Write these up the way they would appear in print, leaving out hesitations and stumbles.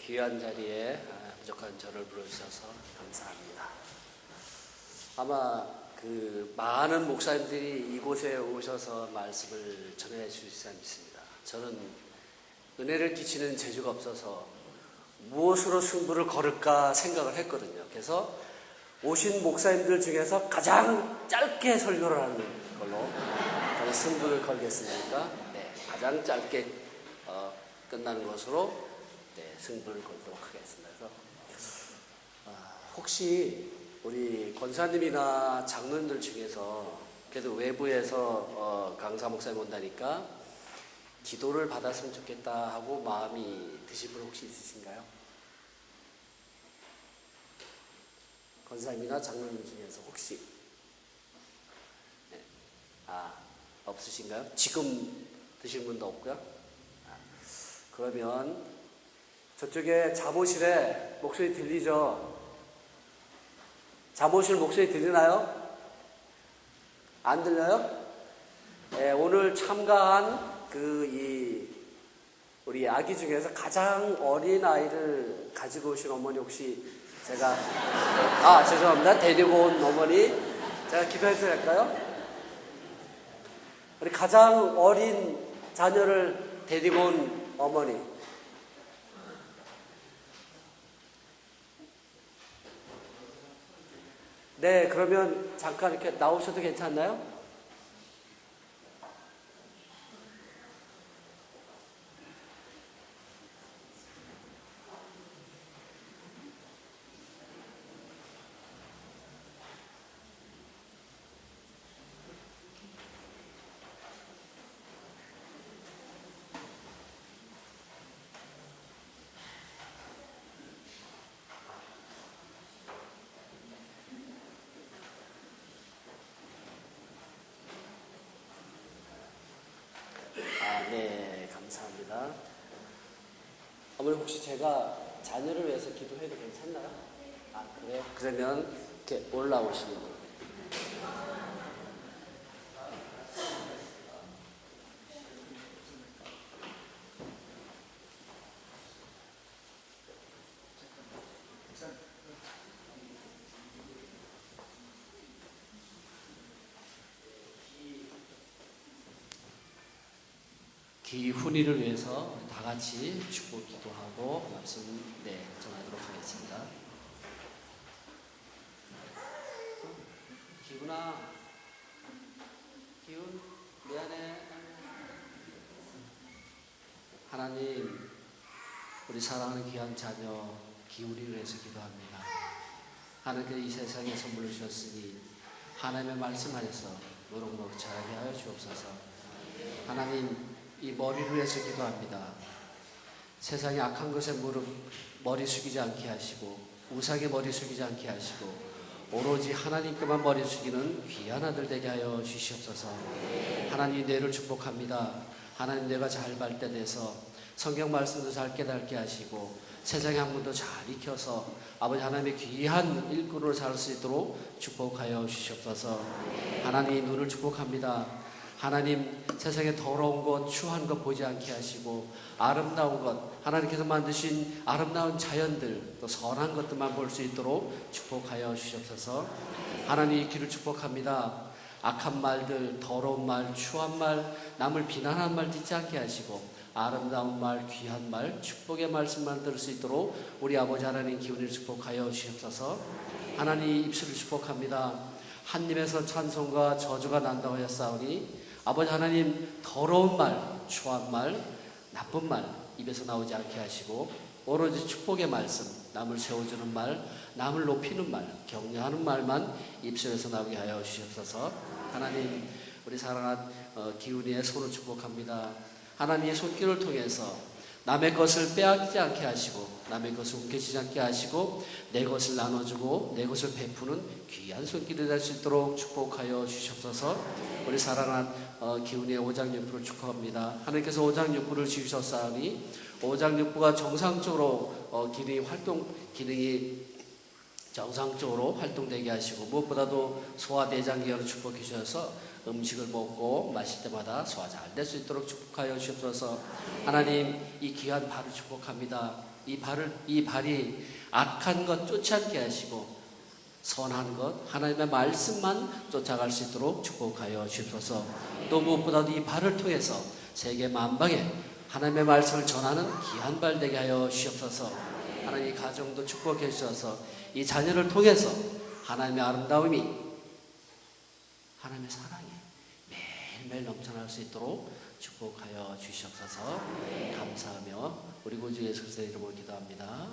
귀한 자리에 부족한 저를 불러주셔서 감사합니다. 아마 많은 목사님들이 이곳에 오셔서 말씀을 전해 주시지 않습니다. 저는 은혜를 끼치는 재주가 없어서 무엇으로 승부를 걸을까 생각을 했거든요. 그래서 오신 목사님들 중에서 가장 짧게 설교를 하는 걸로 저는 승부를 걸겠습니까? 네, 가장 짧게 끝나는 것으로 승부를 걸도록 하겠습니다. 그래서 혹시 우리 권사님이나 장로님들 중에서 그래도 외부에서 강사 목사님 온다니까 기도를 받았으면 좋겠다 하고 마음이 드신 분 혹시 있으신가요? 권사님이나 장로님 중에서 혹시 없으신가요? 지금 드신 분도 없고요. 그러면 저쪽에 잠옷실에 목소리 들리죠? 잠옷실 목소리 들리나요? 안 들려요? 네, 오늘 참가한 우리 아기 중에서 가장 어린 아이를 가지고 오신 어머니 혹시 제가 죄송합니다. 데리고 온 어머니 제가 기도해도 될까요? 우리 가장 어린 자녀를 데리고 온 어머니. 네, 그러면 잠깐 이렇게 나오셔도 괜찮나요? 네, 감사합니다. 어머니 혹시 제가 자녀를 위해서 기도해도 괜찮나요? 그래요? 그러면 이렇게 올라오시는 거예요. 기훈이를 위해서 다 같이 축복 기도하고 말씀 전하도록 하겠습니다. 기훈아, 기훈 미안해. 하나님, 우리 사랑하는 귀한 자녀 기훈이를 위해서 기도합니다. 하나님께서 이 세상에 선물을 주셨으니 하나님의 말씀 안에서 노릇노릇 자라게 하여 주옵소서. 하나님, 이 머리를 위해서 기도합니다. 세상에 악한 것에 머리 숙이지 않게 하시고 우상에 머리 숙이지 않게 하시고 오로지 하나님께만 머리 숙이는 귀한 아들 되게 하여 주시옵소서. 하나님 뇌를 축복합니다. 하나님 뇌가 잘 발달돼서 성경 말씀도 잘 깨닫게 하시고 세상의 학문도 잘 익혀서 아버지 하나님의 귀한 일꾼으로 살 수 있도록 축복하여 주시옵소서. 하나님 눈을 축복합니다. 하나님 세상에 더러운 것, 추한 것 보지 않게 하시고 아름다운 것, 하나님께서 만드신 아름다운 자연들, 또 선한 것들만 볼 수 있도록 축복하여 주시옵소서. 하나님 귀를 축복합니다. 악한 말들, 더러운 말, 추한 말, 남을 비난하는 말 듣지 않게 하시고 아름다운 말, 귀한 말, 축복의 말씀만 들을 수 있도록 우리 아버지 하나님 기운을 축복하여 주시옵소서. 하나님 입술을 축복합니다. 한 입에서 찬송과 저주가 난다고 하였사오니 아버지 하나님 더러운 말, 추한 말, 나쁜 말 입에서 나오지 않게 하시고 오로지 축복의 말씀, 남을 세워주는 말, 남을 높이는 말, 격려하는 말만 입술에서 나오게 하여 주시옵소서. 하나님 우리 사랑한 기훈이의 손을 축복합니다. 하나님의 손길을 통해서 남의 것을 빼앗기지 않게 하시고 남의 것을 움켜쥐지 않게 하시고 내 것을 나눠주고 내 것을 베푸는 귀한 손길이 될 수 있도록 축복하여 주시옵소서. 우리 사랑한 기훈이의 오장육부를 축복합니다. 하나님께서 오장육부를 지으셨사오니 오장육부가 정상적으로 기능이 정상적으로 활동되게 하시고 무엇보다도 소화대장계를 축복해 주셔서 음식을 먹고 마실 때마다 소화 잘 될 수 있도록 축복하여 주옵소서. 하나님, 이 귀한 발을 축복합니다. 이 발이 악한 것 쫓지 않게 하시고 선한 것, 하나님의 말씀만 쫓아갈 수 있도록 축복하여 주옵소서. 또 무엇보다도 이 발을 통해서 세계 만방에 하나님의 말씀을 전하는 귀한 발 되게 하여 주옵소서. 하나님, 이 가정도 축복해 주셔서 이 자녀를 통해서 하나님의 아름다움이, 하나님의 사랑이 매일매일 넘쳐날 수 있도록 축복하여 주시옵소서. 감사하며 우리 구주 예수 그리스도의 이름으로 기도합니다.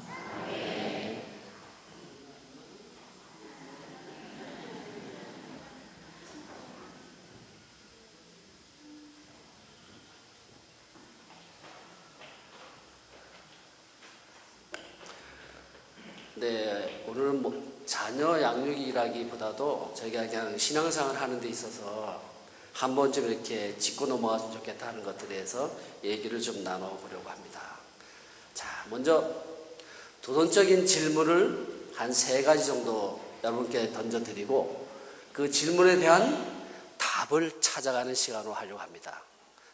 네, 오늘은 자녀 양육이라기보다도 저희가 그냥 신앙생활 하는 데 있어서 한 번쯤 이렇게 짚고 넘어갔으면 좋겠다 하는 것들에 대해서 얘기를 좀 나눠보려고 합니다. 자, 먼저 도전적인 질문을 한 3가지 정도 여러분께 던져드리고 그 질문에 대한 답을 찾아가는 시간으로 하려고 합니다.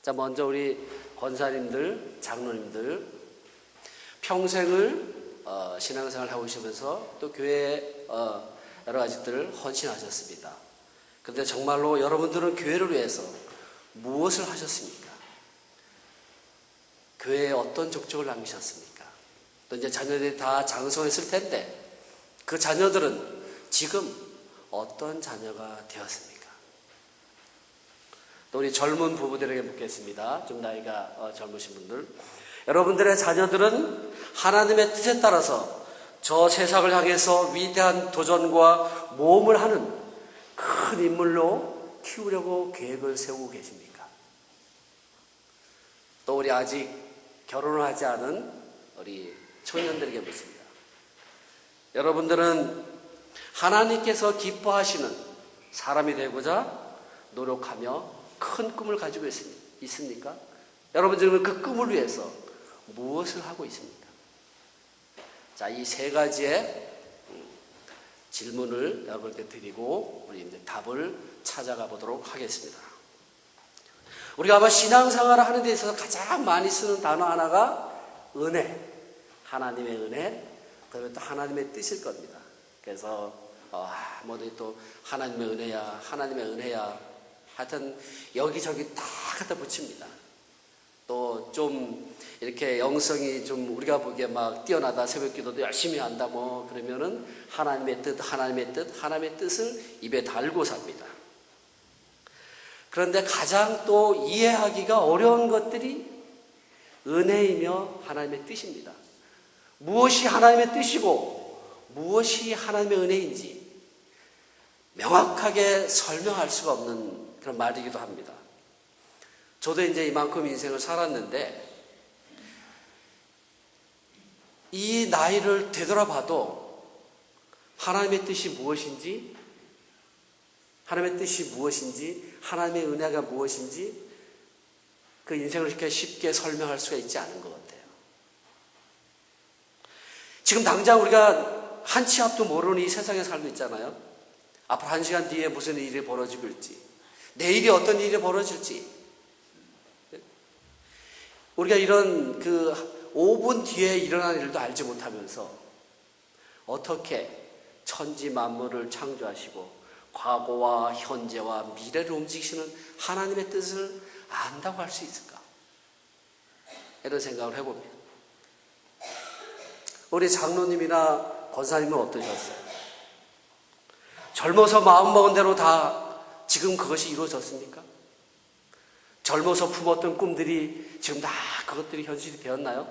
자, 먼저 우리 권사님들, 장로님들 평생을 신앙생활을 하고 계시면서 또 교회에 여러 가지들을 헌신하셨습니다. 그런데 정말로 여러분들은 교회를 위해서 무엇을 하셨습니까? 교회에 어떤 족적을 남기셨습니까? 또 이제 자녀들이 다 장성했을 텐데 그 자녀들은 지금 어떤 자녀가 되었습니까? 또 우리 젊은 부부들에게 묻겠습니다. 좀 나이가 젊으신 분들, 여러분들의 자녀들은 하나님의 뜻에 따라서 저 세상을 향해서 위대한 도전과 모험을 하는 큰 인물로 키우려고 계획을 세우고 계십니까? 또 우리 아직 결혼을 하지 않은 우리 청년들에게 묻습니다. 여러분들은 하나님께서 기뻐하시는 사람이 되고자 노력하며 큰 꿈을 가지고 있습니까? 여러분들은 그 꿈을 위해서 무엇을 하고 있습니까? 자, 이 3가지의 질문을 여러분께 드리고 우리 이제 답을 찾아가 보도록 하겠습니다. 우리가 아마 신앙생활을 하는 데 있어서 가장 많이 쓰는 단어 하나가 은혜, 하나님의 은혜, 그다음에 또 하나님의 뜻일 겁니다. 그래서 뭐든 또 하나님의 은혜야, 하나님의 은혜야, 하여튼 여기저기 다 갖다 붙입니다. 또 좀 이렇게 영성이 좀 우리가 보기에 막 뛰어나다, 새벽기도도 열심히 한다 뭐 그러면은 하나님의 뜻, 하나님의 뜻, 하나님의 뜻을 입에 달고 삽니다. 그런데 가장 또 이해하기가 어려운 것들이 은혜이며 하나님의 뜻입니다. 무엇이 하나님의 뜻이고 무엇이 하나님의 은혜인지 명확하게 설명할 수가 없는 그런 말이기도 합니다. 저도 이제 이만큼 인생을 살았는데 이 나이를 되돌아봐도 하나님의 뜻이 무엇인지, 하나님의 뜻이 무엇인지, 하나님의 은혜가 무엇인지 그 인생을 이렇게 쉽게 설명할 수가 있지 않은 것 같아요. 지금 당장 우리가 한 치 앞도 모르는 이 세상에 살고 있잖아요. 앞으로 1시간 뒤에 무슨 일이 벌어지고 있지, 내일이 어떤 일이 벌어질지, 우리가 이런 그 5분 뒤에 일어날 일도 알지 못하면서 어떻게 천지 만물을 창조하시고 과거와 현재와 미래를 움직이시는 하나님의 뜻을 안다고 할 수 있을까? 이런 생각을 해봅니다. 우리 장로님이나 권사님은 어떠셨어요? 젊어서 마음먹은 대로 다 지금 그것이 이루어졌습니까? 젊어서 품었던 꿈들이 지금 다 그것들이 현실이 되었나요?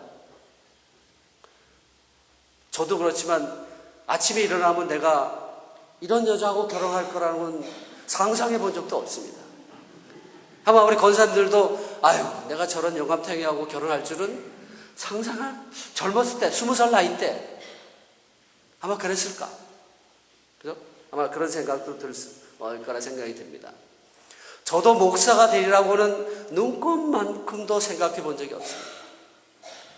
저도 그렇지만 아침에 일어나면 내가 이런 여자하고 결혼할 거라는 건 상상해 본 적도 없습니다. 아마 우리 권사님들도 내가 저런 영감탱이하고 결혼할 줄은 상상할, 젊었을 때 20살 나이 때 아마 그랬을까? 그죠? 아마 그런 생각도 들 거라 생각이 듭니다. 저도 목사가 되리라고는 눈꼽만큼도 생각해 본 적이 없습니다.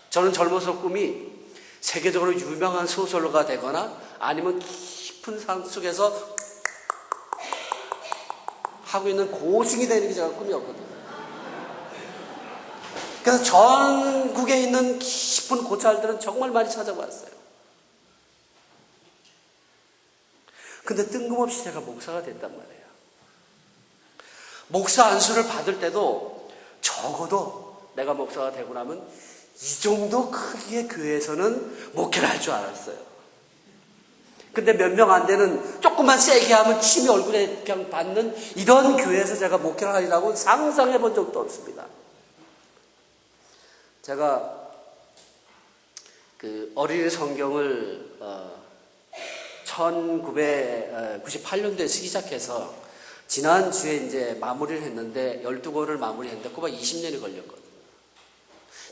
저는 젊어서 꿈이 세계적으로 유명한 소설가가 되거나 아니면 깊은 산 속에서 하고 있는 고승이 되는 게 제가 꿈이었거든요. 그래서 전국에 있는 깊은 고찰들은 정말 많이 찾아봤어요. 근데 뜬금없이 제가 목사가 됐단 말이에요. 목사 안수를 받을 때도 적어도 내가 목사가 되고 나면 이 정도 크기의 교회에서는 목회를 할 줄 알았어요. 근데 몇 명 안 되는 조금만 세게 하면 침이 얼굴에 그냥 받는 이런 교회에서 제가 목회를 하리라고 상상해 본 적도 없습니다. 제가 그 어린이 성경을 1998년도에 쓰기 시작해서 지난주에 이제 마무리를 했는데 12권을 마무리했는데 꼬박 20년이 걸렸거든요.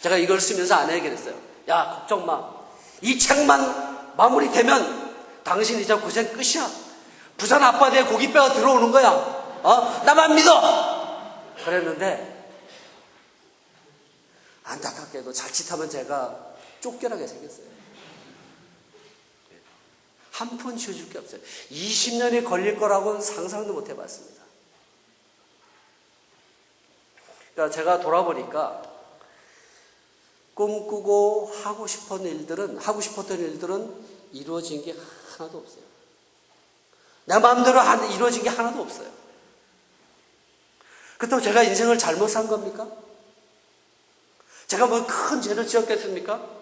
제가 이걸 쓰면서 아내에게 그랬어요. 야, 걱정 마. 이 책만 마무리되면 당신 이제 고생 끝이야. 부산 앞바다에 고깃배가 들어오는 거야. 나만 믿어. 그랬는데 안타깝게도 자칫하면 제가 쫓겨나게 생겼어요. 한 푼 쥐어줄 게 없어요. 20년이 걸릴 거라고는 상상도 못 해봤습니다. 그러니까 제가 돌아보니까 꿈꾸고 하고 싶었던 일들은 이루어진 게 하나도 없어요. 내 마음대로 이루어진 게 하나도 없어요. 그렇다고 제가 인생을 잘못 산 겁니까? 제가 뭐 큰 죄를 지었겠습니까?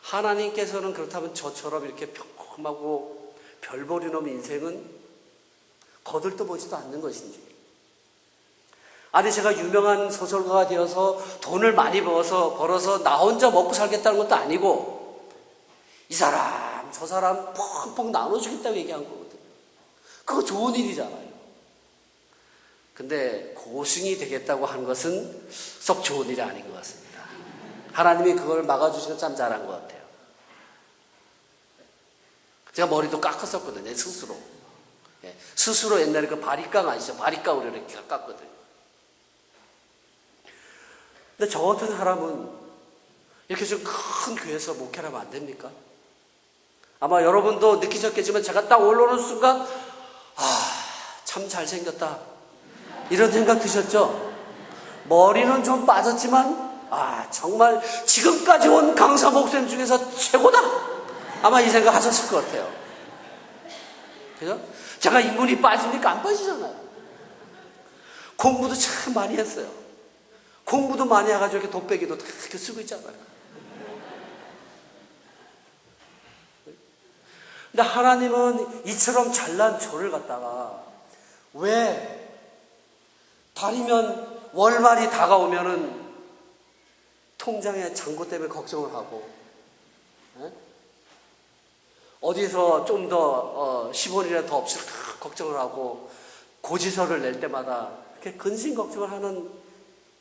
하나님께서는 그렇다면 저처럼 이렇게 평범하고 별볼이 넘은 인생은 거들떠보지도 않는 것인지, 아니 제가 유명한 소설가가 되어서 돈을 많이 벌어서 나 혼자 먹고 살겠다는 것도 아니고 이 사람 저 사람 펑펑 나눠주겠다고 얘기한 거거든요. 그거 좋은 일이잖아요. 근데 고승이 되겠다고 한 것은 썩 좋은 일이 아닌 것 같습니다. 하나님이 그걸 막아주시는 참 잘한 것 같아요. 제가 머리도 깎았었거든요, 스스로. 스스로 옛날에 그 바리깡 아시죠? 바리깡으로 이렇게 깎았거든요. 근데 저 같은 사람은 이렇게 좀 큰 교회에서 목회를 하면 안 됩니까? 아마 여러분도 느끼셨겠지만 제가 딱 올라오는 순간 참 잘생겼다 이런 생각 드셨죠? 머리는 좀 빠졌지만 정말 지금까지 온 강사 목사님 중에서 최고다! 아마 이 생각 하셨을 것 같아요. 그죠? 제가 인물이 빠집니까? 안 빠지잖아요. 공부도 참 많이 했어요. 공부도 많이 해가지고 이렇게 돗배기도 다 이렇게 쓰고 있잖아요. 근데 하나님은 이처럼 잘난 저를 갖다가 왜 달이면 월말이 다가오면은 통장에 잔고 때문에 걱정을 하고, 어디서 좀 더 10원이라도 더 없을까 걱정을 하고, 고지서를 낼 때마다 이렇게 근심 걱정을 하는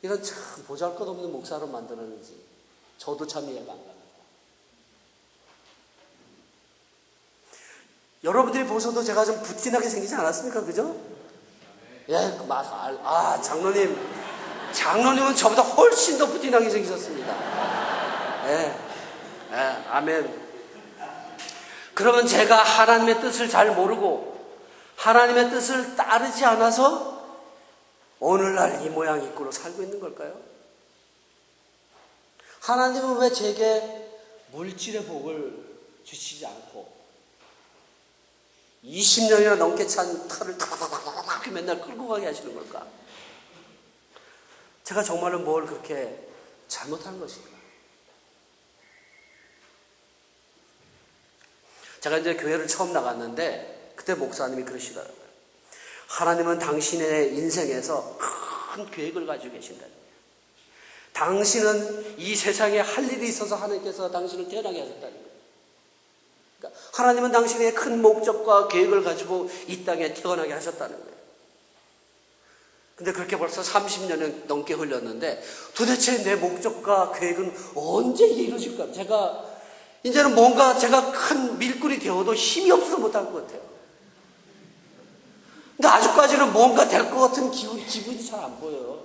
이런 참 보잘것없는 목사로 만들었는지 저도 참 이해가 안 갑니다. 여러분들이 보셔도 제가 좀 부티나게 생기지 않았습니까? 그죠? 장로님은 저보다 훨씬 더 부티나게 생기셨습니다. 아멘. 그러면 제가 하나님의 뜻을 잘 모르고 하나님의 뜻을 따르지 않아서 오늘날 이 모양 이 꼴로 살고 있는 걸까요? 하나님은 왜 제게 물질의 복을 주시지 않고 20년이나 넘게 찬 탈을 탁 맨날 끌고 가게 하시는 걸까? 제가 정말로 뭘 그렇게 잘못한 것인가? 제가 이제 교회를 처음 나갔는데 그때 목사님이 그러시더라고요. 하나님은 당신의 인생에서 큰 계획을 가지고 계신다. 당신은 이 세상에 할 일이 있어서 하나님께서 당신을 태어나게 하셨다는 거예요. 그러니까 하나님은 당신의 큰 목적과 계획을 가지고 이 땅에 태어나게 하셨다는 거예요. 근데 그렇게 벌써 30년이 넘게 흘렀는데 도대체 내 목적과 계획은 언제 이루어질까? 제가 이제는 뭔가 제가 큰 밀꾼이 되어도 힘이 없어서 못할 것 같아요. 근데 아직까지는 뭔가 될 것 같은 기분이 잘 안 보여요.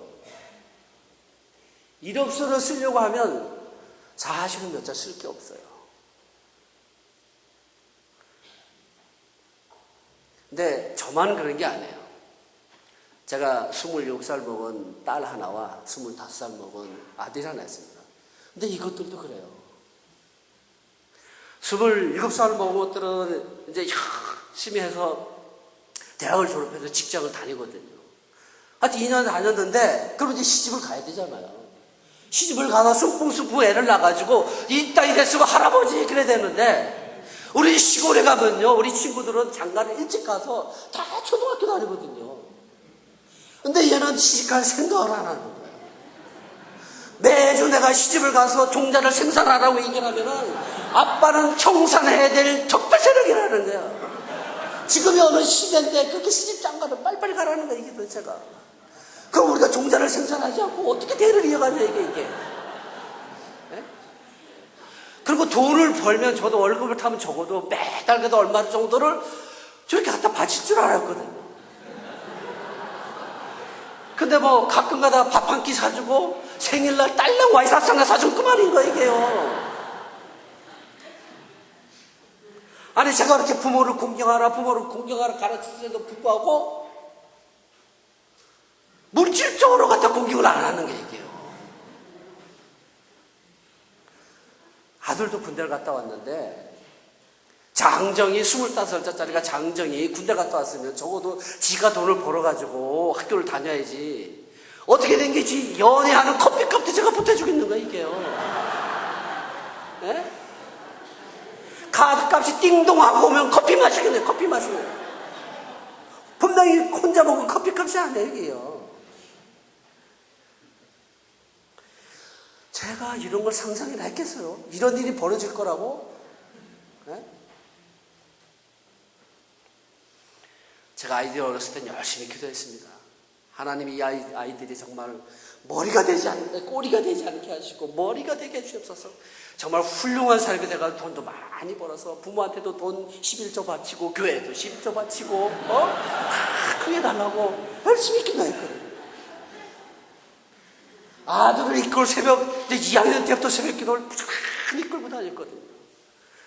이력서를 쓰려고 하면 사실은 몇 자 쓸 게 없어요. 근데 저만 그런 게 아니에요. 제가 27살 먹은 딸 하나와 25살 먹은 아들 하나 있습니다. 근데 이것들도 그래요. 27살 먹은 것들은 이제 열심히 해서 대학을 졸업해서 직장을 다니거든요. 하여튼 2년 다녔는데, 그럼 이제 시집을 가야 되잖아요. 시집을 가서 쑥풍쑥풍 애를 낳아가지고, 이 땅이 됐으면 할아버지, 그래야 되는데, 우리 시골에 가면요, 우리 친구들은 장가를 일찍 가서 다 초등학교 다니거든요. 근데 얘는 시집갈 생각을 안 하는 거예요. 매주 내가 시집을 가서 종자를 생산하라고 얘기를 하면은, 아빠는 청산해야 될 적발 세력이라는 거야. 지금이 어느 시대인데 그렇게 시집 장가를 빨리빨리 가라는 거야, 이게 도대체가. 그럼 우리가 종자를 생산하지 않고 어떻게 대를 이어가냐, 이게. 네? 그리고 돈을 벌면 저도 월급을 타면 적어도 매달 그래도 얼마 정도를 저렇게 갖다 바칠 줄 알았거든요. 근데 뭐 가끔 가다 밥 한 끼 사주고 생일날 딸랑 와이사상가 사주면 그만인 거야, 이게요. 아니, 제가 그렇게 부모를 공경하라 가르치는데도 불구하고 물질적으로 갖다 공경을 안 하는 게 이게요. 아들도 군대를 갔다 왔는데, 장정이 25살짜리가 장정이 군대 갔다 왔으면 적어도 지가 돈을 벌어가지고 학교를 다녀야지. 어떻게 된 게지? 연애하는 커피값도 제가 보태주겠는 거야, 이게요. 네? 카드값이 띵동하고 오면 커피 마시겠네, 커피 마시네. 분명히 혼자 먹은 커피값이 안 돼, 이게요. 제가 이런 걸 상상이나 했겠어요? 이런 일이 벌어질 거라고? 네? 제가 아이들이 어렸을 땐 열심히 기도했습니다. 하나님이 이 아이들이 정말 머리가 되지 않게, 꼬리가 되지 않게 하시고 머리가 되게 해주옵소서. 정말 훌륭한 사람이 돼가지고 돈도 많이 벌어서 부모한테도 돈 11조 바치고 교회도 11조 바치고 다 크게 달라고 열심히 기도했거든요. 아들을 이끌 새벽, 이제 2학년 때부터 새벽 기도를 잘 이끌고 다녔거든요.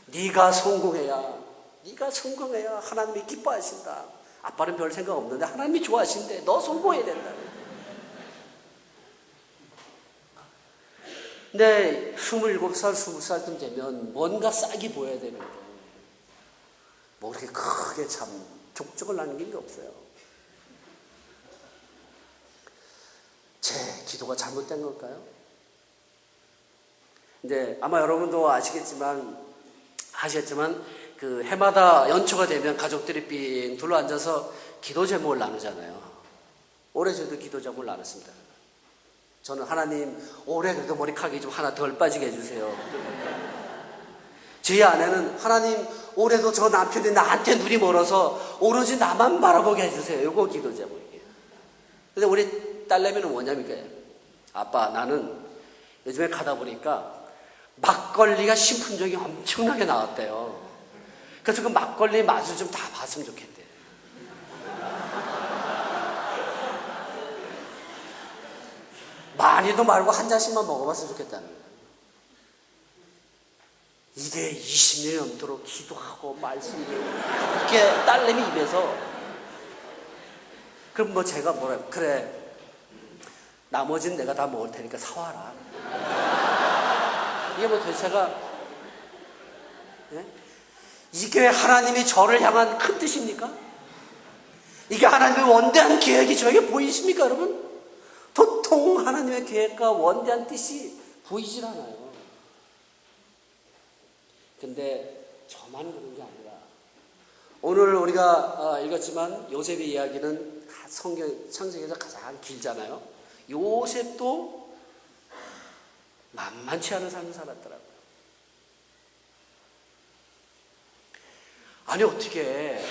네가 성공해야 하나님이 기뻐하신다. 아빠는 별 생각 없는데 하나님이 좋아하신대. 너 성공해야 된다. 근데 27살, 20살쯤 되면 뭔가 싹이 보여야 되는데 뭐 그렇게 크게 참 족적을 남긴 게 없어요. 제 기도가 잘못된 걸까요? 근데 아마 여러분도 아시겠지만 그 해마다 연초가 되면 가족들이 삥 둘러앉아서 기도 제목을 나누잖아요. 올해 저도 기도 제목을 나눴습니다. 저는 하나님 올해 그래도 머리카락이 좀 하나 덜 빠지게 해주세요. 제 아내는 하나님 올해도 저 남편이 나한테 눈이 멀어서 오로지 나만 바라보게 해주세요. 이거 기도 제목이에요. 근데 우리 딸내미는 뭐냐니까, 아빠 나는 요즘에 가다 보니까 막걸리가 신품종이 엄청나게 나왔대요. 그래서 그 막걸리 맛을 좀 다 봤으면 좋겠대. 많이도 말고 한 잔씩만 먹어봤으면 좋겠다는 거예요. 이게 20년이 넘도록 기도하고 말씀이 이렇게 딸내미 입에서. 그럼 뭐 제가 그래 나머지는 내가 다 먹을 테니까 사와라. 이게 뭐 도대체가, 예? 이게 하나님이 저를 향한 큰 뜻입니까? 이게 하나님의 원대한 계획이 저에게 보이십니까, 여러분? 도통 하나님의 계획과 원대한 뜻이 보이질 않아요. 근데 저만 그런 게 아니라, 오늘 우리가 읽었지만 요셉의 이야기는 성경 창세기에서 가장 길잖아요. 요셉도 만만치 않은 삶을 살았더라고요. 아니 어떻게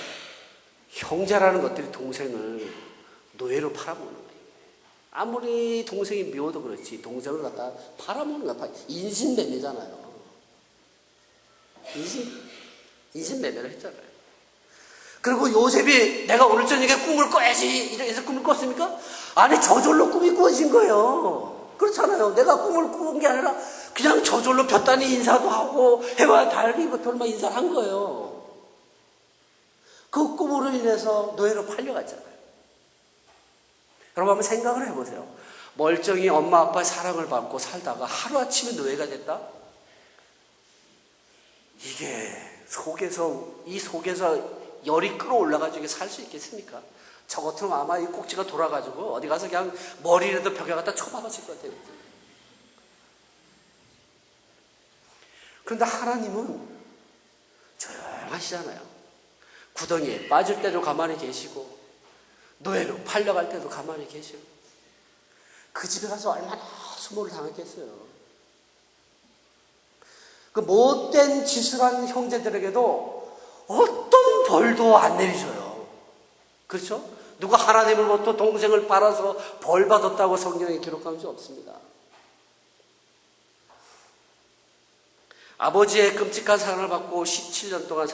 형제라는 것들이 동생을 노예로 팔아먹는 거예요. 아무리 동생이 미워도 그렇지 동생을 갖다 팔아먹는 거야. 인신매매잖아요. 인신매매를 했잖아요. 그리고 요셉이 내가 오늘 저녁에 꿈을 꿔야지 이래서 꿈을 꿨습니까? 아니 저절로 꿈이 꾸어진 거예요. 그렇잖아요. 내가 꿈을 꾸은 게 아니라 그냥 저절로 볕단이 인사도 하고 해와 달이 별만 인사를 한 거예요. 그 꿈으로 인해서 노예로 팔려갔잖아요. 여러분 한번 생각을 해보세요. 멀쩡히 엄마 아빠의 사랑을 받고 살다가 하루아침에 노예가 됐다? 이게 이 속에서 열이 끌어올라가지고 살 수 있겠습니까? 저 같으면 아마 이 꼭지가 돌아가지고 어디 가서 그냥 머리라도 벽에 갖다 쳐박았을 것 같아요. 그런데 하나님은 조용하시잖아요. 구덩이에 빠질 때도 가만히 계시고 노예로 팔려갈 때도 가만히 계시고 그 집에 가서 얼마나 수모를 당했겠어요. 그 못된 짓을 한 형제들에게도 어떤 벌도 안 내리셔요. 그렇죠? 누가 하나님으로부터 동생을 빨아서 벌 받았다고 성경에 기록한 적 없습니다. 아버지의 끔찍한 사랑을 받고 17년 동안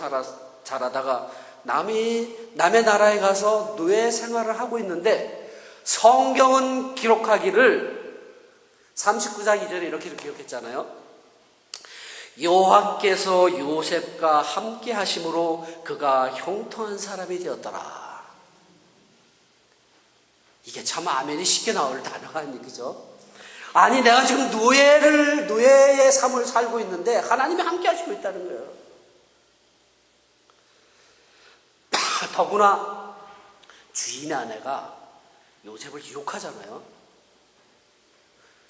자라다가 남의 나라에 가서 노예 생활을 하고 있는데 성경은 기록하기를 39장 2절에 이렇게 기록했잖아요. 여호와께서 요셉과 함께 하심으로 그가 형통한 사람이 되었더라. 이게 참 아멘이 쉽게 나올 단어가 아니에요. 그죠? 아니 내가 지금 노예의 삶을 살고 있는데 하나님이 함께 하시고 있다는 거예요. 더구나 주인의 아내가 요셉을 유혹하잖아요.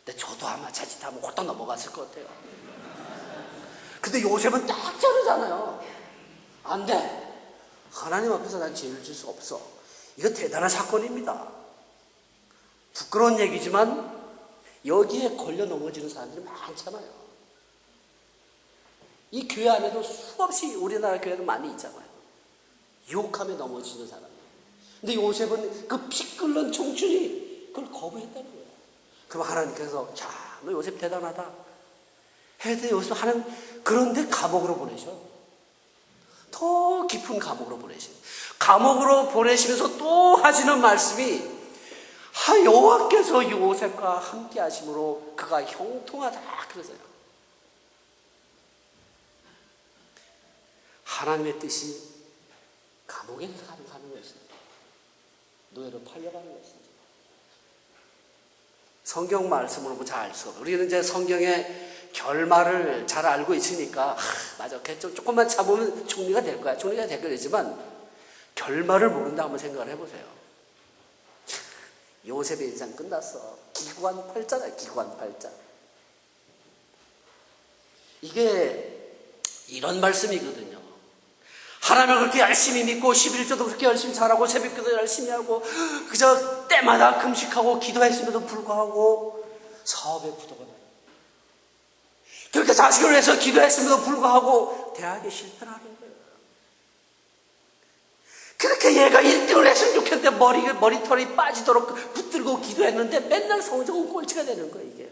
근데 저도 아마 자칫하면 홀딱 넘어갔을 것 같아요. 근데 요셉은 딱 자르잖아요. 안 돼. 하나님 앞에서 난 죄를 질 수 없어. 이거 대단한 사건입니다. 부끄러운 얘기지만 여기에 걸려 넘어지는 사람들이 많잖아요. 이 교회 안에도 수없이 우리나라 교회도 많이 있잖아요. 유혹함에 넘어지는 사람. 근데 요셉은 그 피 끓는 청춘이 그걸 거부했다는 거예요. 그럼 하나님께서 야, 너 요셉 대단하다. 해도 요셉 하는 그런데 감옥으로 보내셔. 더 깊은 감옥으로 보내셔. 감옥으로 보내시면서 또 하시는 말씀이 여호와께서 요셉과 함께 하심으로 그가 형통하다 그러세요. 하나님의 뜻이 감옥에서 가는 것입니다. 노예로 팔려가는 것입니다. 성경 말씀으로 잘 알 수 없어요. 우리는 이제 성경의 결말을 잘 알고 있으니까 맞아, 조금만 참으면 총리가 될 거야. 총리가 될 거지만 결말을 모른다 한번 생각을 해보세요. 요셉의 인생 끝났어. 기관팔자다. 기관팔자. 이게 이런 말씀이거든요. 하나님을 그렇게 열심히 믿고 11조도 그렇게 열심히 잘하고 새벽기도 열심히 하고 그저 때마다 금식하고 기도했음에도 불구하고 사업에 부도가 나요. 그렇게 자식을 위해서 기도했음에도 불구하고 대학에 실패를 하는 거예요. 그렇게 얘가 1등을 했으면 좋겠는데 머리털이 빠지도록 붙들고 기도했는데 맨날 성적은 꼴찌가 되는 거예요. 이게요.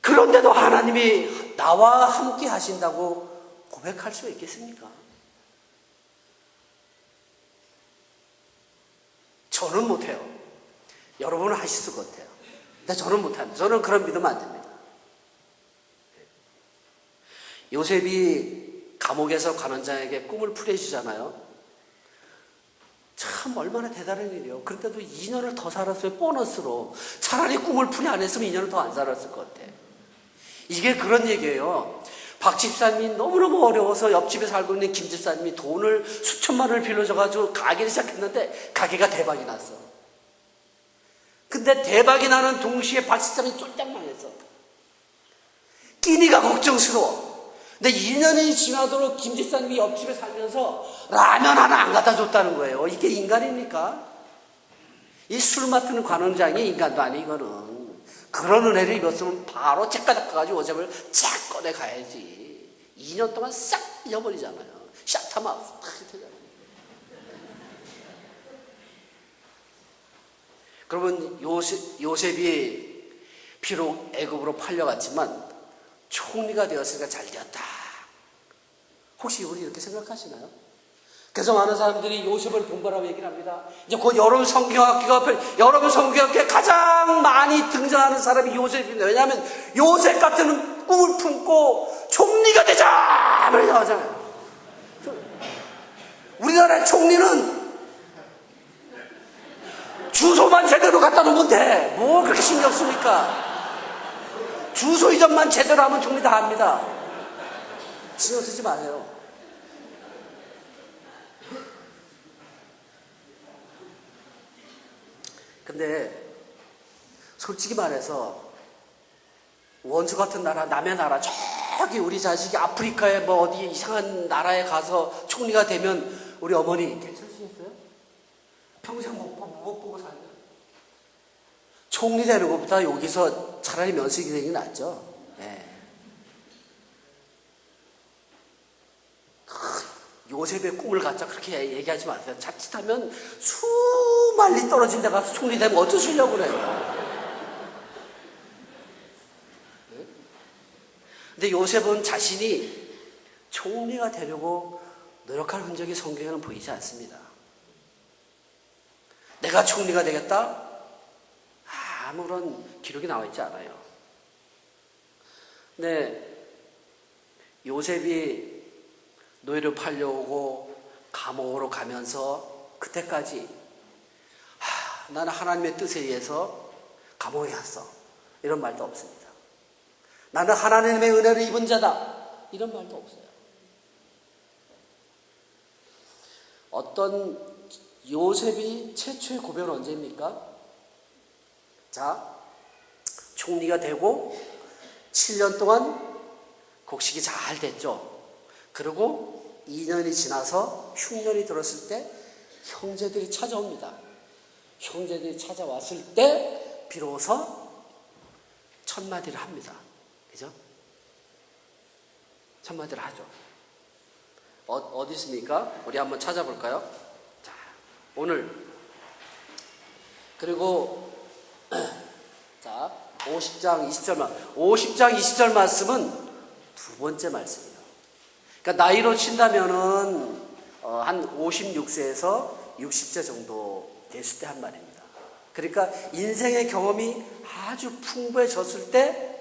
그런데도 하나님이 나와 함께 하신다고 고백할 수 있겠습니까? 저는 못해요. 여러분은 하실 것 같아요. 근데 저는 못합니다. 저는 그런 믿으면 안 됩니다. 요셉이 감옥에서 관원장에게 꿈을 풀어주잖아요. 참 얼마나 대단한 일이에요. 그런데도 2년을 더 살았어요. 보너스로. 차라리 꿈을 풀이 안 했으면 2년을 더 안 살았을 것 같아. 이게 그런 얘기예요. 박 집사님이 너무너무 어려워서 옆집에 살고 있는 김 집사님이 돈을 수천만 원을 빌려줘가지고 가게를 시작했는데 가게가 대박이 났어. 근데 대박이 나는 동시에 박 집사님이 쫄딱 망했어. 끼니가 걱정스러워. 근데 2년이 지나도록 김 집사님이 옆집에 살면서 라면 하나 안 갖다 줬다는 거예요. 이게 인간입니까? 이 술 맡는 관원장이 인간도 아니 이거는. 그런 은혜를 입었으면 바로 책가닥 가가지고 요셉을 쫙 꺼내 가야지. 2년 동안 싹 잊어버리잖아요. 샷하면 탁 되잖아요. 그러면 요셉이 비록 애굽으로 팔려갔지만 총리가 되었으니까 잘 되었다. 혹시 우리 이렇게 생각하시나요? 그래서 많은 사람들이 요셉을 본거라고 얘기를 합니다. 이제 곧 여러분 성경학교에 가장 많이 등장하는 사람이 요셉입니다. 왜냐하면 요셉 같은 꿈을 품고 총리가 되자 많이 나오잖아요. 우리나라의 총리는 주소만 제대로 갖다 놓으면 돼. 뭘 그렇게 신경 씁니까? 주소 이전만 제대로 하면 총리 다 합니다. 신경 쓰지 마세요. 근데 솔직히 말해서 원수 같은 나라, 남의 나라, 저기 우리 자식이 아프리카에 뭐 어디 이상한 나라에 가서 총리가 되면 우리 어머니 괜찮으시겠어요? 평생 못 보고 살면 총리 되는 것보다 여기서 차라리 면식이 되는 게 낫죠. 네. 요셉의 꿈을 갖자 그렇게 얘기하지 마세요. 자칫하면 수만리 떨어진 데 가서 총리 되면 어쩌시려고 그래요. 근데 요셉은 자신이 총리가 되려고 노력할 흔적이 성경에는 보이지 않습니다. 내가 총리가 되겠다? 아무런 기록이 나와 있지 않아요. 근데 요셉이 노예로 팔려오고 감옥으로 가면서 그때까지 나는 하나님의 뜻에 의해서 감옥에 갔어. 이런 말도 없습니다. 나는 하나님의 은혜를 입은 자다. 이런 말도 없어요. 어떤 요셉이 최초의 고백은 언제입니까? 자, 총리가 되고 7년 동안 곡식이 잘 됐죠. 그리고 2년이 지나서 흉년이 들었을 때 형제들이 찾아옵니다. 형제들이 찾아왔을 때 비로소 첫마디를 합니다. 그죠? 첫마디를 하죠. 어디 있습니까? 우리 한번 찾아볼까요? 자, 오늘 그리고 자 50장 20절 말씀은 두 번째 말씀이에요. 그러니까 나이로 친다면은 한 56세에서 60세 정도 됐을 때 한 말입니다. 그러니까 인생의 경험이 아주 풍부해졌을 때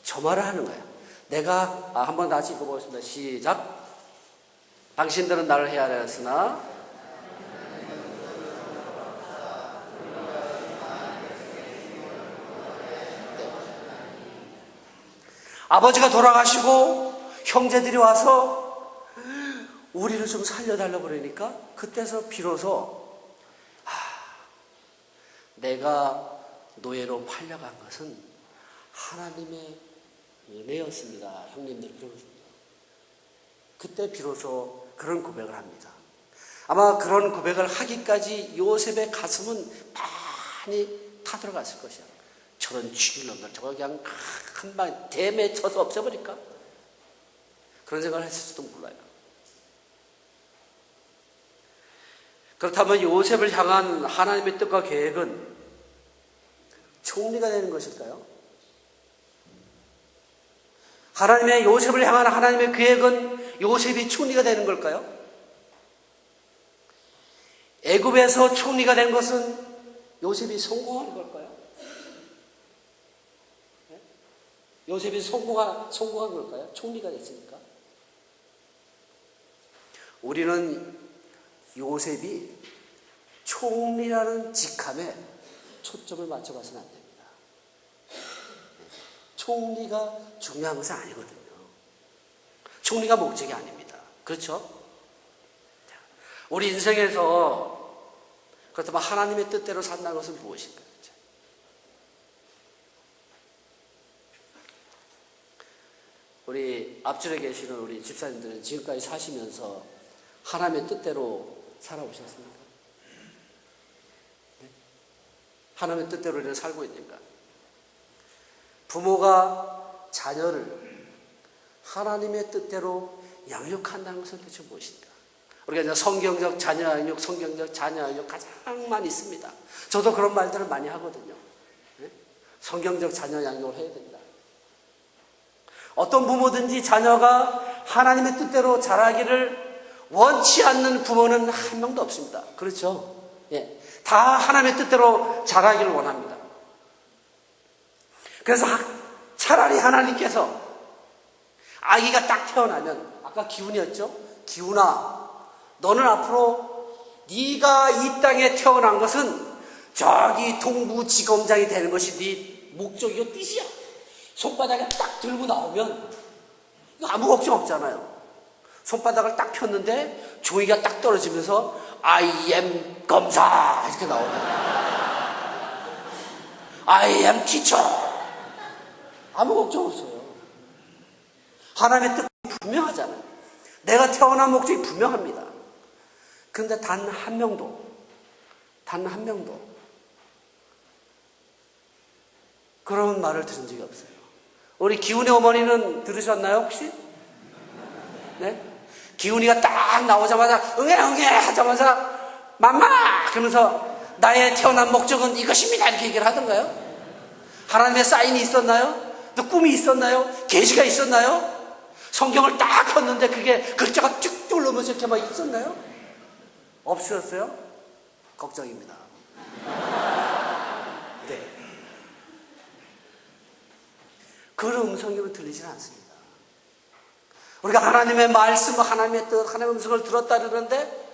저 말을 하는 거예요. 내가 한번 다시 읽어보겠습니다. 시작. 당신들은 나를 헤아렸으나 아버지가 돌아가시고 형제들이 와서 우리를 좀 살려달라고 그러니까 그때서 비로소 내가 노예로 팔려간 것은 하나님의 은혜였습니다. 형님들 그러거든요. 그때 비로소 그런 고백을 합니다. 아마 그런 고백을 하기까지 요셉의 가슴은 많이 타들어갔을 것이야. 저런 죽일 놈들 저거 그냥 한방 댐에 쳐서 없애버릴까? 그런 생각을 했을지도 몰라요. 그렇다면 요셉을 향한 하나님의 뜻과 계획은 총리가 되는 것일까요? 하나님의 요셉을 향한 하나님의 계획은 요셉이 총리가 되는 걸까요? 애굽에서 총리가 된 것은 요셉이 성공한 걸까요? 네? 요셉이 성공한 걸까요? 총리가 됐으니까. 우리는 요셉이 총리라는 직함에 초점을 맞춰봐서는 안 됩니다. 총리가 중요한 것은 아니거든요. 총리가 목적이 아닙니다. 그렇죠? 우리 인생에서 그렇다면 하나님의 뜻대로 산다는 것은 무엇인가요? 우리 앞줄에 계시는 우리 집사님들은 지금까지 사시면서 하나님의 뜻대로 살아오셨습니까? 네? 하나님의 뜻대로 우리는 살고 있는가? 부모가 자녀를 하나님의 뜻대로 양육한다는 것은 도대체 무엇인가? 우리가 이제 성경적 자녀 양육, 성경적 자녀 양육 가장 많이 있습니다. 저도 그런 말들을 많이 하거든요. 네? 성경적 자녀 양육을 해야 된다. 어떤 부모든지 자녀가 하나님의 뜻대로 자라기를 원치 않는 부모는 한 명도 없습니다. 그렇죠? 예. 다 하나님의 뜻대로 자라기를 원합니다. 그래서 차라리 하나님께서 아기가 딱 태어나면 아까 기훈이었죠? 기훈아, 너는 앞으로 네가 이 땅에 태어난 것은 저기 동부지검장이 되는 것이 네 목적이고 뜻이야. 손바닥에 딱 들고 나오면 아무 걱정 없잖아요. 손바닥을 딱 폈는데 종이가 딱 떨어지면서 I am 검사 이렇게 나오잖아요. I am teacher. 아무 걱정 없어요. 하나님의 뜻이 분명하잖아요. 내가 태어난 목적이 분명합니다. 그런데 단 한 명도 그런 말을 들은 적이 없어요. 우리 기훈이 어머니는 들으셨나요 혹시? 네? 기훈이가 딱 나오자마자 응애 하자마자 맘마 그러면서 나의 태어난 목적은 이것입니다 이렇게 얘기를 하던가요? 하나님의 사인이 있었나요? 또 꿈이 있었나요? 계시가 있었나요? 성경을 딱 폈는데 그게 글자가 쭉 올라오면서 이렇게 막 있었나요? 없으셨어요? 걱정입니다. 네. 그런 음성이 들리진 않습니다. 우리가 하나님의 말씀, 하나님의 뜻, 하나님의 음성을 들었다 그러는데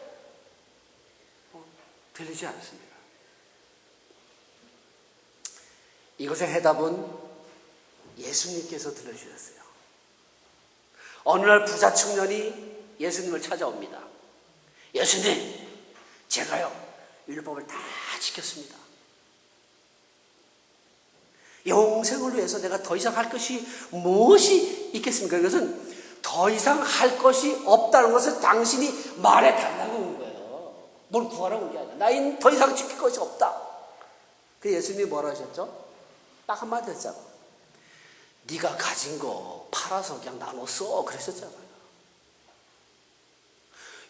들리지 않습니다. 이것의 해답은 예수님께서 들려주셨어요. 어느 날 부자 청년이 예수님을 찾아옵니다. 예수님, 제가요 율법을 다 지켰습니다. 영생을 위해서 내가 더 이상 할 것이 무엇이 있겠습니까? 이것은 더 이상 할 것이 없다는 것을 당신이 말해달라고 온 거예요. 뭘 구하라고 온 게 아니라 나는 더 이상 지킬 것이 없다. 그 예수님이 뭐라 하셨죠? 딱 한마디 했잖아. 네가 가진 거 팔아서 그냥 나눠 써 그랬었잖아요.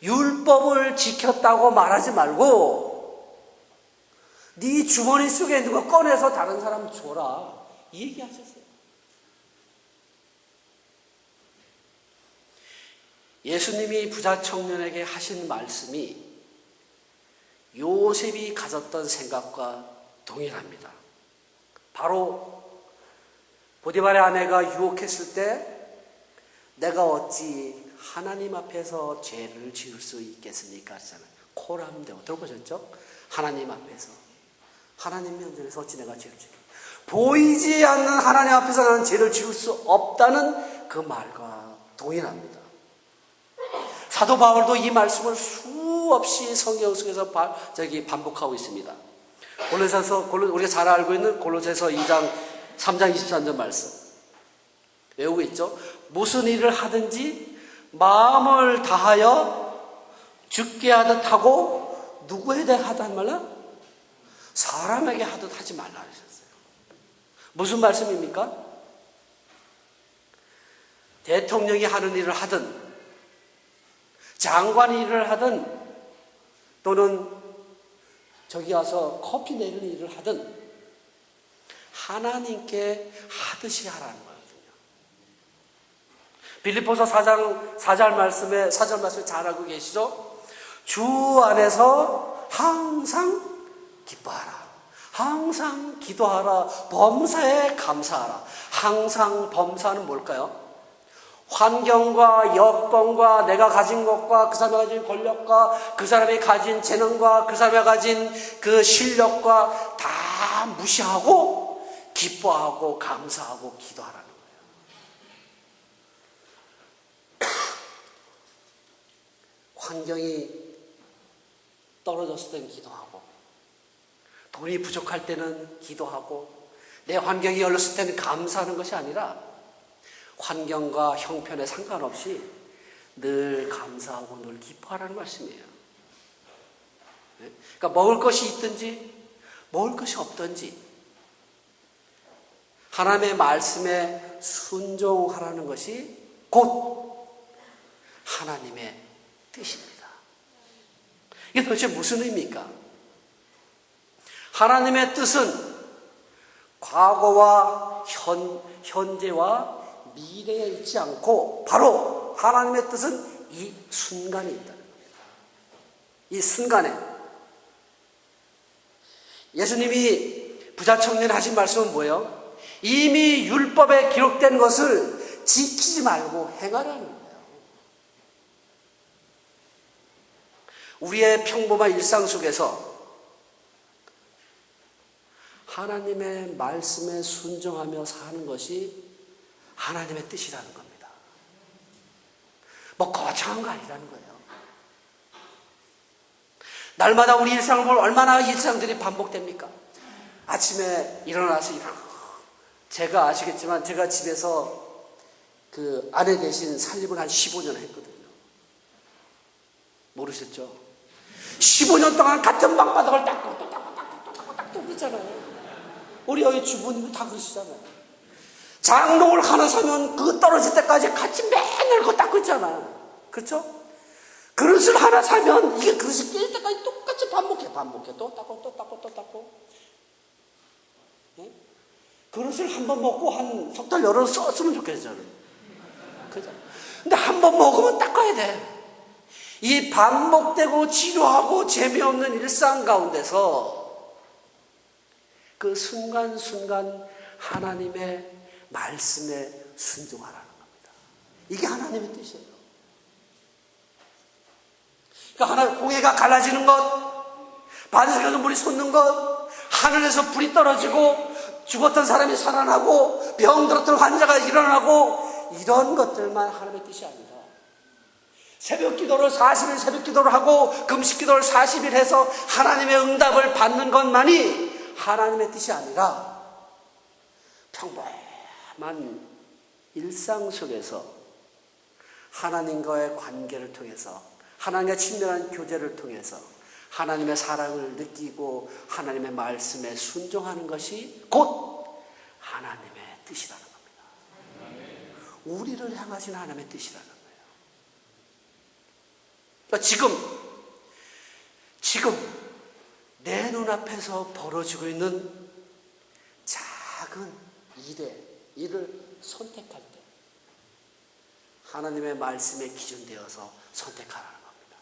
율법을 지켰다고 말하지 말고 네 주머니 속에 있는 거 꺼내서 다른 사람 줘라 이 얘기하셨어요. 예수님이 부자 청년에게 하신 말씀이 요셉이 가졌던 생각과 동일합니다. 바로 보디발의 아내가 유혹했을 때 내가 어찌 하나님 앞에서 죄를 지을 수 있겠습니까? 하잖아요. 코람데오 들어보셨죠? 하나님 앞에서 하나님 면전에서 어찌 내가 죄를 지을 보이지 않는 하나님 앞에서 나는 죄를 지을 수 없다는 그 말과 동일합니다. 사도 바울도 이 말씀을 수없이 성경 속에서 반복하고 있습니다. 우리가 잘 알고 있는 골로새서 2장 3장 23절 말씀 외우고 있죠. 무슨 일을 하든지 마음을 다하여 죽게 하듯 하고 누구에게 하듯 말라? 사람에게 하듯 하지 말라 하셨어요. 무슨 말씀입니까? 대통령이 하는 일을 하든 장관이 일을 하든 또는 저기 가서 커피 내리는 일을 하든 하나님께 하듯이 하라는 거거든요. 빌립보서 4절 말씀에 잘 알고 계시죠? 주 안에서 항상 기뻐하라. 항상 기도하라. 범사에 감사하라. 항상 범사는 뭘까요? 환경과 여건과 내가 가진 것과 그 사람이 가진 권력과 그 사람이 가진 재능과 그 사람이 가진 그 실력과 다 무시하고 기뻐하고 감사하고 기도하라는 거예요. 환경이 떨어졌을 때는 기도하고 돈이 부족할 때는 기도하고 내 환경이 열렸을 때는 감사하는 것이 아니라 환경과 형편에 상관없이 늘 감사하고 늘 기뻐하라는 말씀이에요. 그러니까 먹을 것이 있든지 먹을 것이 없든지 하나님의 말씀에 순종하라는 것이 곧 하나님의 뜻입니다. 이게 도대체 무슨 의미입니까? 하나님의 뜻은 과거와 현재와 미래에 있지 않고 바로 하나님의 뜻은 이 순간에 있다는 겁니다. 이 순간에 예수님이 부자 청년이 하신 말씀은 뭐예요? 이미 율법에 기록된 것을 지키지 말고 행하라는 거예요. 우리의 평범한 일상 속에서 하나님의 말씀에 순종하며 사는 것이 하나님의 뜻이라는 겁니다. 뭐 거창한 거 아니라는 거예요. 날마다 우리 일상을 보면 얼마나 일상들이 반복됩니까? 아침에 일어나서 제가 아시겠지만 제가 집에서 그 아내 대신 살림을 한 15년 했거든요. 모르셨죠? 15년 동안 같은 방바닥을 닦고 또 닦고 닦고 또 닦고 닦고 그러잖아요. 우리 여기 주부님이 다 그러시잖아요. 장롱을 하나 사면 그거 떨어질 때까지 같이 맨날 그거 닦고 있잖아요. 그렇죠? 그릇을 하나 사면 이게 그릇이 깨질 때까지 똑같이 반복해. 또 닦고 또 닦고 또 닦고. 네? 그릇을 한 번 먹고 한 석 달 열어 썼으면 좋겠어요. 그죠? 근데 한 번 먹으면 닦아야 돼. 이 반복되고 지루하고 재미없는 일상 가운데서 그 순간순간 하나님의 말씀에 순종하라는 겁니다. 이게 하나님의 뜻이에요. 그러니까 하나 홍해가 갈라지는 것, 바다에서 물이 솟는 것, 하늘에서 불이 떨어지고 죽었던 사람이 살아나고 병들었던 환자가 일어나고 이런 것들만 하나님의 뜻이 아니라 새벽 기도를 40일 새벽 기도를 하고 금식 기도를 40일 해서 하나님의 응답을 받는 것만이 하나님의 뜻이 아니라 평범한 일상 속에서 하나님과의 관계를 통해서 하나님과 친밀한 교제를 통해서 하나님의 사랑을 느끼고 하나님의 말씀에 순종하는 것이 곧 하나님의 뜻이라는 겁니다. 우리를 향하신 하나님의 뜻이라는 거예요. 그러니까 지금 내 눈앞에서 벌어지고 있는 작은 일을 선택할 때 하나님의 말씀에 기준되어서 선택하라는 겁니다.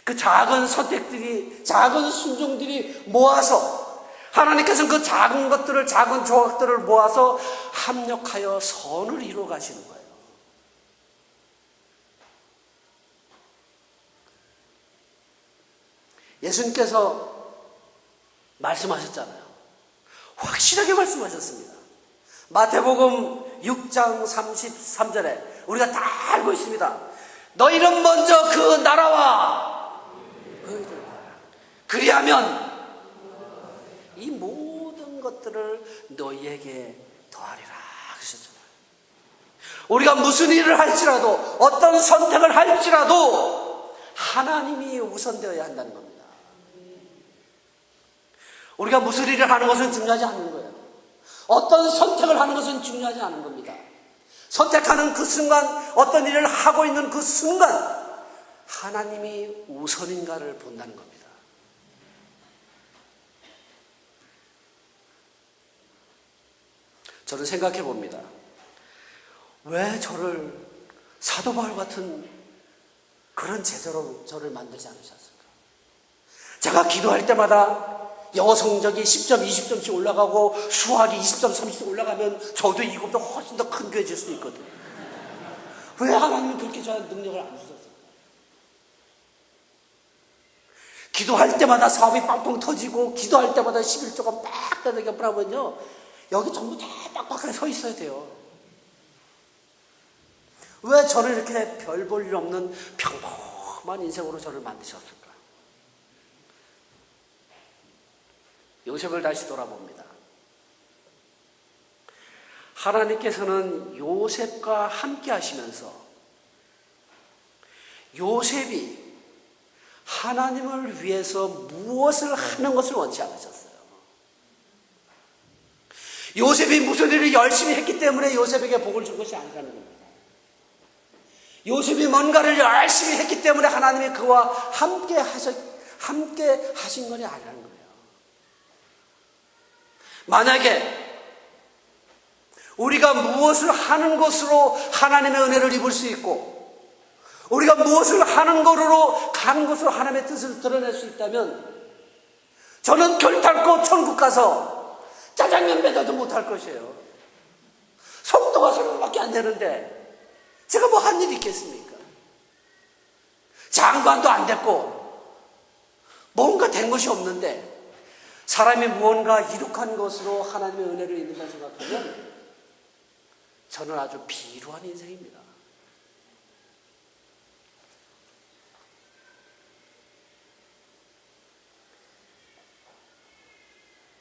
그 작은 선택들이, 작은 순종들이 모아서 하나님께서는 그 작은 것들을, 작은 조각들을 모아서 합력하여 선을 이루어 가시는 거예요. 예수님께서 말씀하셨잖아요. 확실하게 말씀하셨습니다. 마태복음 6장 33절에 우리가 다 알고 있습니다. 너희는 먼저 그 나라와 의를 구하라. 그리하면 이 모든 것들을 너희에게 더하리라 그러셨잖아요. 우리가 무슨 일을 할지라도 어떤 선택을 할지라도 하나님이 우선되어야 한다는 겁니다. 우리가 무슨 일을 하는 것은 중요하지 않는 거예요. 어떤 선택을 하는 것은 중요하지 않은 겁니다. 선택하는 그 순간, 어떤 일을 하고 있는 그 순간 하나님이 우선인가를 본다는 겁니다. 저는 생각해 봅니다. 왜 저를 사도 바울 같은 그런 제자로 저를 만들지 않으셨을까? 제가 기도할 때마다 영어 성적이 10점, 20점씩 올라가고 수학이 20점, 30점 올라가면 저도 이것보다 훨씬 더 큰 교회질 수 있거든요. 왜 하나님은 그렇게 저한테 능력을 안 주셨을까? 기도할 때마다 사업이 빵빵 터지고 기도할 때마다 11조가 빡 떠나게 보라면요, 여기 전부 다 빡빡하게 서 있어야 돼요. 왜 저를 이렇게 별 볼 일 없는 평범한 인생으로 저를 만드셨을까? 요셉을 다시 돌아봅니다. 하나님께서는 요셉과 함께 하시면서 요셉이 하나님을 위해서 무엇을 하는 것을 원치 않으셨어요. 요셉이 무슨 일을 열심히 했기 때문에 요셉에게 복을 준 것이 아니라는 겁니다. 요셉이 뭔가를 열심히 했기 때문에 하나님이 그와 함께 하신 것이 아니라는 거예요. 만약에 우리가 무엇을 하는 것으로 하나님의 은혜를 입을 수 있고 우리가 무엇을 하는 것으로 가는 것으로 하나님의 뜻을 드러낼 수 있다면 저는 결단코 천국 가서 짜장면 배달도 못할 것이에요. 속도가 3분밖에 안 되는데 제가 뭐 한 일이 있겠습니까? 장관도 안 됐고 뭔가 된 것이 없는데 사람이 무언가 이룩한 것으로 하나님의 은혜를 입는다 생각하면 저는 아주 비루한 인생입니다.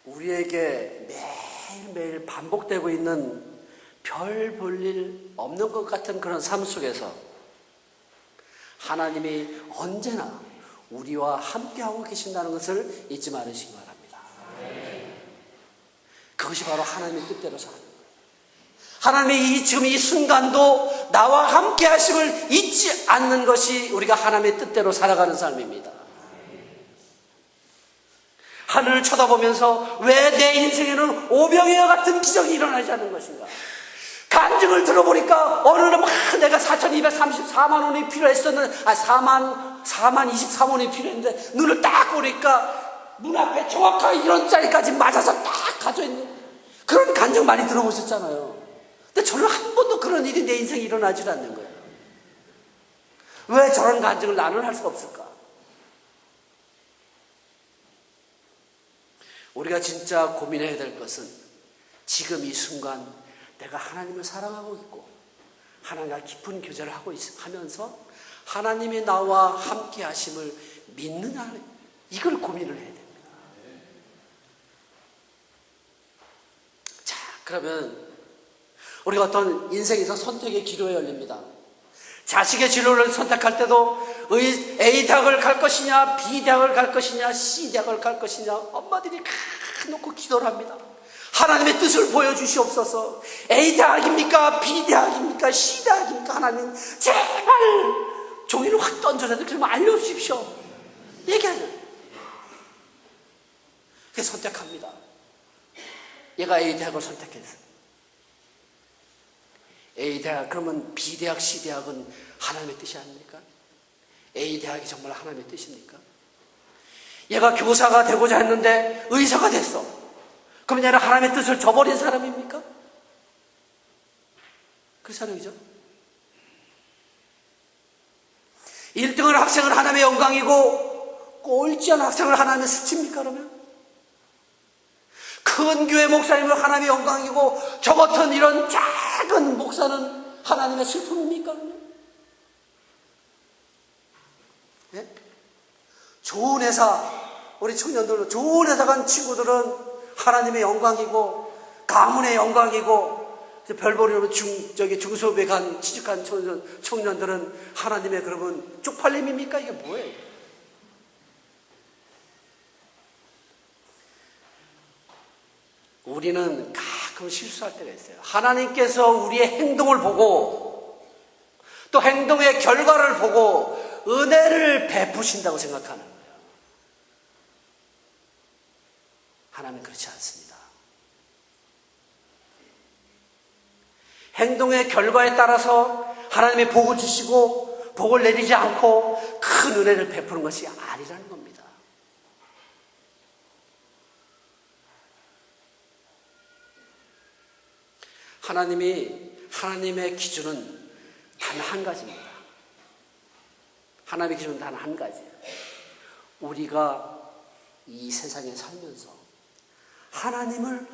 우리에게 매일매일 반복되고 있는 별 볼 일 없는 것 같은 그런 삶 속에서 하나님이 언제나 우리와 함께하고 계신다는 것을 잊지 말으시기 바랍니다. 그것이 바로 하나님의 뜻대로 사는 거예요. 하나님의 지금 이 순간도 나와 함께 하심을 잊지 않는 것이 우리가 하나님의 뜻대로 살아가는 삶입니다. 하늘을 쳐다보면서 왜 내 인생에는 오병이어 같은 기적이 일어나지 않는 것인가? 간증을 들어보니까 어느 날 내가 4,234만 원이 필요했었는데 4만 23원이 필요했는데 눈을 딱 보니까 문 앞에 정확하게 이런 자리까지 맞아서 딱 가져있는 그런 간증 많이 들어보셨잖아요. 근데 저는 한 번도 그런 일이 내 인생에 일어나질 않는 거예요. 왜 저런 간증을 나는 할 수가 없을까? 우리가 진짜 고민해야 될 것은 지금 이 순간 내가 하나님을 사랑하고 있고 하나님과 깊은 교제를 하면서 하나님이 나와 함께 하심을 믿느냐, 이걸 고민을 해야 됩니다. 자, 그러면 우리가 어떤 인생에서 선택의 기로에 열립니다. 자식의 진로를 선택할 때도 A 대학을 갈 것이냐, B 대학을 갈 것이냐, C 대학을 갈 것이냐 엄마들이 놓고 기도를 합니다. 하나님의 뜻을 보여주시옵소서. A 대학입니까? B 대학입니까? C 대학입니까? 하나님 제발 종이를 확 던져서 그러면 알려주십시오. 얘기하죠. 그래서 선택합니다. 얘가 A 대학을 선택했어요. A 대학, 그러면 B 대학, C 대학은 하나님의 뜻이 아닙니까? A 대학이 정말 하나님의 뜻입니까? 얘가 교사가 되고자 했는데 의사가 됐어. 그러면 얘는 하나님의 뜻을 저버린 사람입니까? 그렇지 않으죠? 1등을 학생은 하나님의 영광이고 꼴찌한 학생을 하나님의 수치입니까? 그러면? 큰 교회 목사님은 하나님의 영광이고 저 같은 이런 작은 목사는 하나님의 슬픔입니까? 네? 좋은 회사, 우리 청년들 좋은 회사 간 친구들은 하나님의 영광이고 가문의 영광이고 별보리로 중소부에 간 취직한 청년들은 하나님의 그러면 쪽팔림입니까? 이게 뭐예요? 우리는 가끔 실수할 때가 있어요. 하나님께서 우리의 행동을 보고 또 행동의 결과를 보고 은혜를 베푸신다고 생각하는 거예요. 하나님은 그렇지 않습니다. 행동의 결과에 따라서 하나님의 복을 주시고 복을 내리지 않고 큰 은혜를 베푸는 것이 아니라는 겁니다. 하나님의 기준은 단 한 가지입니다. 하나님의 기준은 단 한 가지예요. 우리가 이 세상에 살면서 하나님을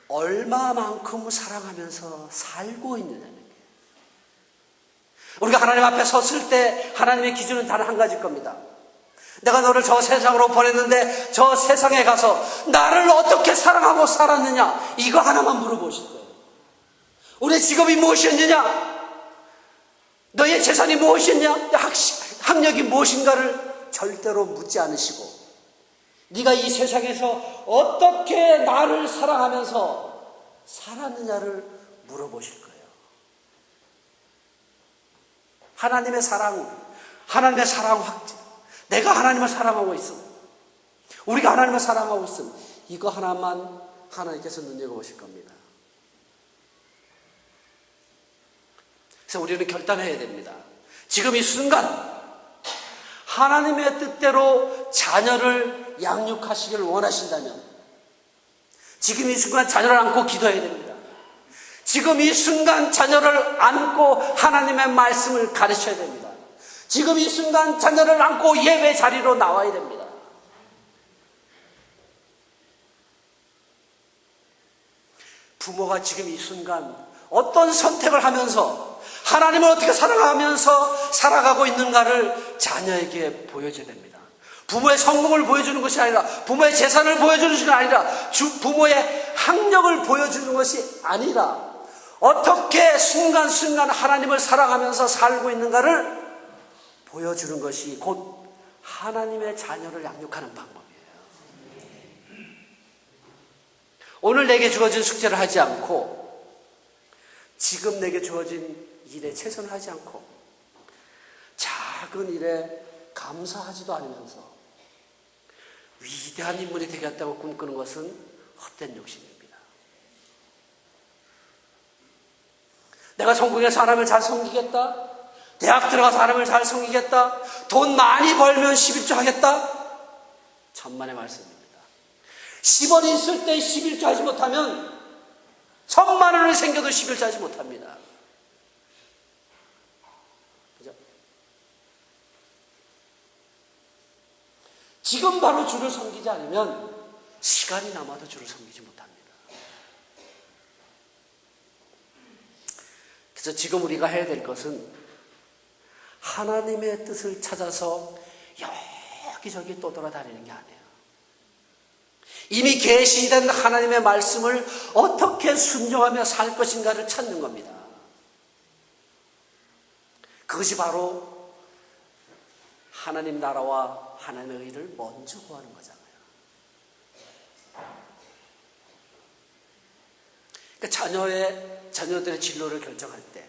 얼마만큼 사랑하면서 살고 있느냐는 거예요. 우리가 하나님 앞에 섰을 때 하나님의 기준은 단 한 가지일 겁니다. 내가 너를 저 세상으로 보냈는데 저 세상에 가서 나를 어떻게 사랑하고 살았느냐, 이거 하나만 물어보실 거예요. 우리의 직업이 무엇이었느냐, 너의 재산이 무엇이었냐, 학력이 무엇인가를 절대로 묻지 않으시고 네가 이 세상에서 어떻게 나를 사랑하면서 살았느냐를 물어보실 거예요. 하나님의 사랑 확증, 내가 하나님을 사랑하고 있음, 우리가 하나님을 사랑하고 있음, 이거 하나만 하나님께서 눈여겨보실 겁니다. 그래서 우리는 결단해야 됩니다. 지금 이 순간 하나님의 뜻대로 자녀를 양육하시기를 원하신다면 지금 이 순간 자녀를 안고 기도해야 됩니다. 지금 이 순간 자녀를 안고 하나님의 말씀을 가르쳐야 됩니다. 지금 이 순간 자녀를 안고 예배 자리로 나와야 됩니다. 부모가 지금 이 순간 어떤 선택을 하면서 하나님을 어떻게 사랑하면서 살아가고 있는가를 자녀에게 보여줘야 됩니다. 부모의 성공을 보여주는 것이 아니라, 부모의 재산을 보여주는 것이 아니라, 부모의 학력을 보여주는 것이 아니라, 어떻게 순간순간 하나님을 사랑하면서 살고 있는가를 보여주는 것이 곧 하나님의 자녀를 양육하는 방법이에요. 오늘 내게 주어진 숙제를 하지 않고, 지금 내게 주어진 일에 최선을 하지 않고, 작은 일에 감사하지도 않으면서 위대한 인물이 되겠다고 꿈꾸는 것은 헛된 욕심입니다. 내가 성공해서 하나님을 잘 섬기겠다, 대학 들어가서 하나님을 잘 섬기겠다, 돈 많이 벌면 11조 하겠다, 천만의 말씀입니다. 10원이 있을 때 11조 하지 못하면 1000만 원이 생겨도 11조 하지 못합니다. 그죠? 지금 바로 주를 섬기지 않으면 시간이 남아도 주를 섬기지 못합니다. 그래서 지금 우리가 해야 될 것은 하나님의 뜻을 찾아서 여기저기 떠돌아다니는 게 아니에요. 이미 계시된 하나님의 말씀을 어떻게 순종하며 살 것인가를 찾는 겁니다. 그것이 바로 하나님 나라와 하나님의 의를 먼저 구하는 거잖아요. 그러니까 자녀들의 진로를 결정할 때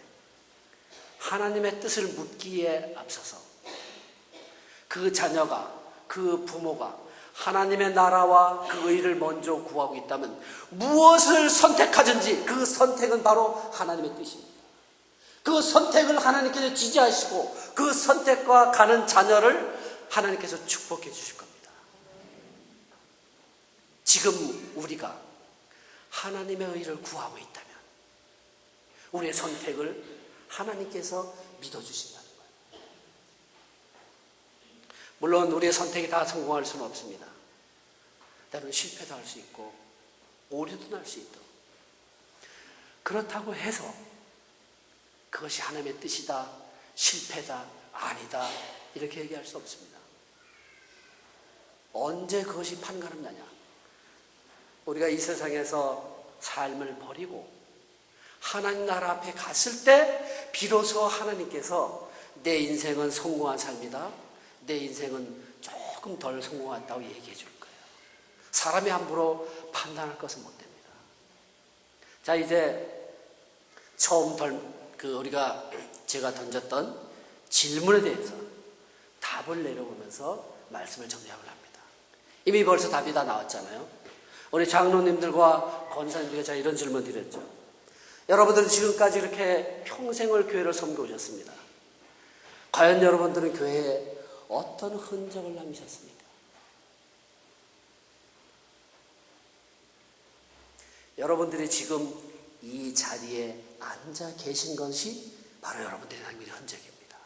하나님의 뜻을 묻기에 앞서서 그 자녀가, 그 부모가 하나님의 나라와 그 의를 먼저 구하고 있다면 무엇을 선택하든지 그 선택은 바로 하나님의 뜻입니다. 그 선택을 하나님께서 지지하시고 그 선택과 가는 자녀를 하나님께서 축복해 주실 겁니다. 지금 우리가 하나님의 의를 구하고 있다면 우리의 선택을 하나님께서 믿어주신다는 거예요. 물론 우리의 선택이 다 성공할 수는 없습니다. 때로는 실패도 할 수 있고 오류도 날 수 있고, 그렇다고 해서 그것이 하나님의 뜻이다, 실패다, 아니다 이렇게 얘기할 수 없습니다. 언제 그것이 판가름 나냐? 우리가 이 세상에서 삶을 버리고 하나님 나라 앞에 갔을 때 비로소 하나님께서 내 인생은 성공한 삶이다, 내 인생은 조금 덜 성공했다고 얘기해 줄 거예요. 사람이 함부로 판단할 것은 못 됩니다. 자, 이제 처음 제가 던졌던 질문에 대해서 답을 내려보면서 말씀을 정리하려고 합니다. 이미 벌써 답이 다 나왔잖아요. 우리 장로님들과 권사님들에게 제가 이런 질문 드렸죠. 여러분들은 지금까지 이렇게 평생을 교회를 섬겨 오셨습니다. 과연 여러분들은 교회에 어떤 흔적을 남기셨습니까? 여러분들이 지금 이 자리에 앉아 계신 것이 바로 여러분들이 남긴 흔적입니다.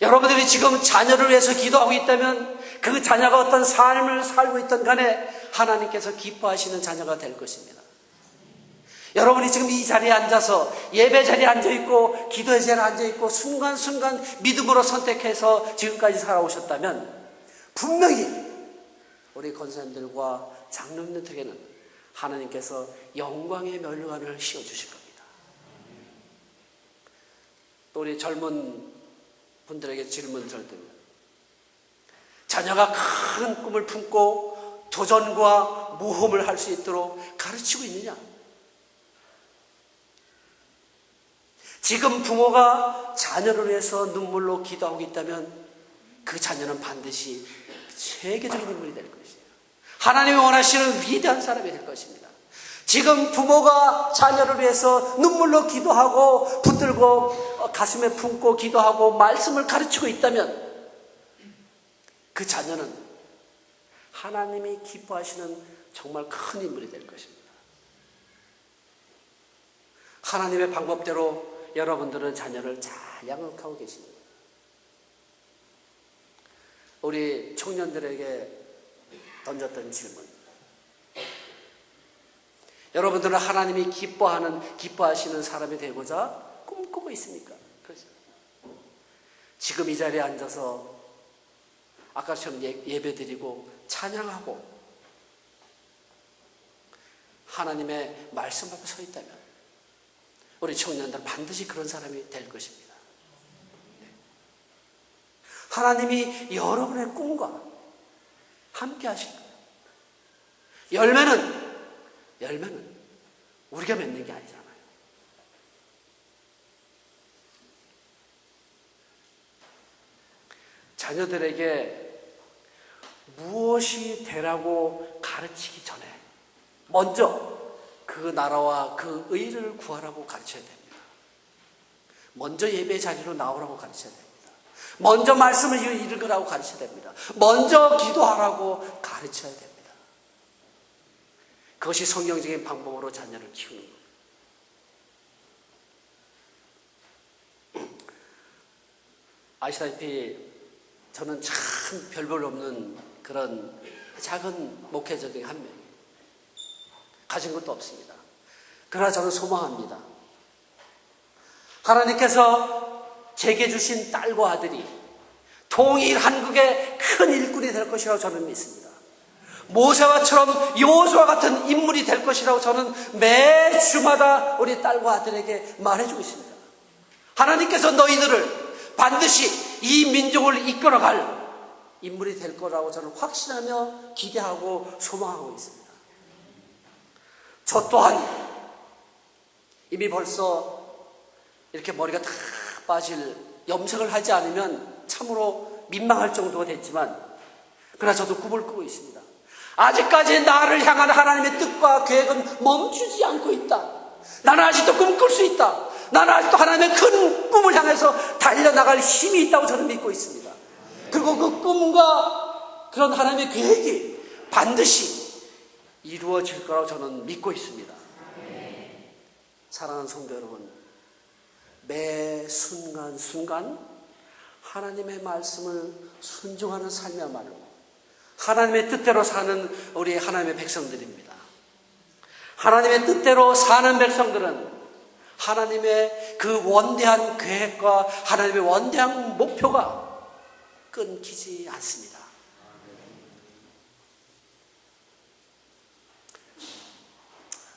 여러분들이 지금 자녀를 위해서 기도하고 있다면 그 자녀가 어떤 삶을 살고 있던 간에 하나님께서 기뻐하시는 자녀가 될 것입니다. 여러분이 지금 이 자리에 앉아서 예배 자리에 앉아있고 기도의 자리에 앉아있고 순간순간 믿음으로 선택해서 지금까지 살아오셨다면 분명히 우리 권사님들과 장로님들에게는 하나님께서 영광의 면류관을 씌워주실 겁니다. 또 우리 젊은 분들에게 질문 드릴 때는 자녀가 큰 꿈을 품고 도전과 모험을 할 수 있도록 가르치고 있느냐? 지금 부모가 자녀를 위해서 눈물로 기도하고 있다면 그 자녀는 반드시 세계적인 인물이 될 것이에요. 하나님이 원하시는 위대한 사람이 될 것입니다. 지금 부모가 자녀를 위해서 눈물로 기도하고 붙들고 가슴에 품고 기도하고 말씀을 가르치고 있다면 그 자녀는 하나님이 기뻐하시는 정말 큰 인물이 될 것입니다. 하나님의 방법대로 여러분들은 자녀를 잘 양육하고 계십니다. 우리 청년들에게 던졌던 질문. 여러분들은 하나님이 기뻐하시는 사람이 되고자 꿈꾸고 있습니까? 그렇죠. 지금 이 자리에 앉아서 아까처럼 예배드리고 찬양하고 하나님의 말씀 앞에 서 있다면 우리 청년들 반드시 그런 사람이 될 것입니다. 하나님이 여러분의 꿈과 함께 하실 거예요. 열매는 우리가 맺는 게 아니잖아요. 자녀들에게 무엇이 되라고 가르치기 전에 먼저 그 나라와 그 의를 구하라고 가르쳐야 됩니다. 먼저 예배 자리로 나오라고 가르쳐야 됩니다. 먼저 말씀을 읽으라고 가르쳐야 됩니다. 먼저 기도하라고 가르쳐야 됩니다. 그것이 성경적인 방법으로 자녀를 키우는 겁니다. 아시다시피 저는 참 별볼 없는 그런 작은 목회자들의 한 명. 가진 것도 없습니다. 그러나 저는 소망합니다. 하나님께서 제게 주신 딸과 아들이 통일 한국의 큰 일꾼이 될 것이라고 저는 믿습니다. 모세와처럼 여호수아 같은 인물이 될 것이라고 저는 매 주마다 우리 딸과 아들에게 말해주고 있습니다. 하나님께서 너희들을 반드시 이 민족을 이끌어갈 인물이 될 거라고 저는 확신하며 기대하고 소망하고 있습니다. 저 또한 이미 벌써 이렇게 머리가 다 빠질 염색을 하지 않으면 참으로 민망할 정도가 됐지만 그러나 저도 꿈을 꾸고 있습니다. 아직까지 나를 향한 하나님의 뜻과 계획은 멈추지 않고 있다. 나는 아직도 꿈꿀 수 있다. 나는 아직도 하나님의 큰 꿈을 향해서 달려나갈 힘이 있다고 저는 믿고 있습니다. 그리고 그 꿈과 그런 하나님의 계획이 반드시 이루어질 거라고 저는 믿고 있습니다. 사랑하는 성도 여러분, 매 순간순간 하나님의 말씀을 순종하는 삶이야말로 하나님의 뜻대로 사는 우리 하나님의 백성들입니다. 하나님의 뜻대로 사는 백성들은 하나님의 그 원대한 계획과 하나님의 원대한 목표가 끊기지 않습니다.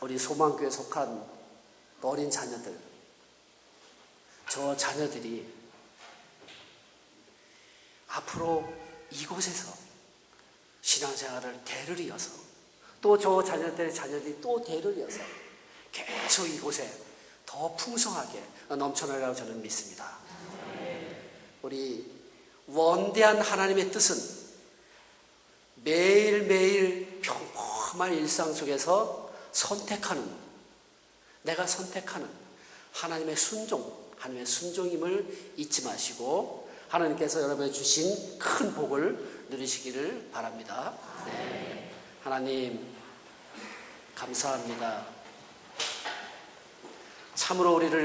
우리 소망교회에 속한 어린 자녀들, 저 자녀들이 앞으로 이곳에서 신앙생활을 대를 이어서 또 저 자녀들의 자녀들이 또 대를 이어서 계속 이곳에 더 풍성하게 넘쳐나리라고 저는 믿습니다. 우리 원대한 하나님의 뜻은 매일매일 평범한 일상 속에서 내가 선택하는 하나님의 순종임을 잊지 마시고 하나님께서 여러분에 주신 큰 복을 누리시기를 바랍니다. 네. 하나님 감사합니다. 참으로 우리를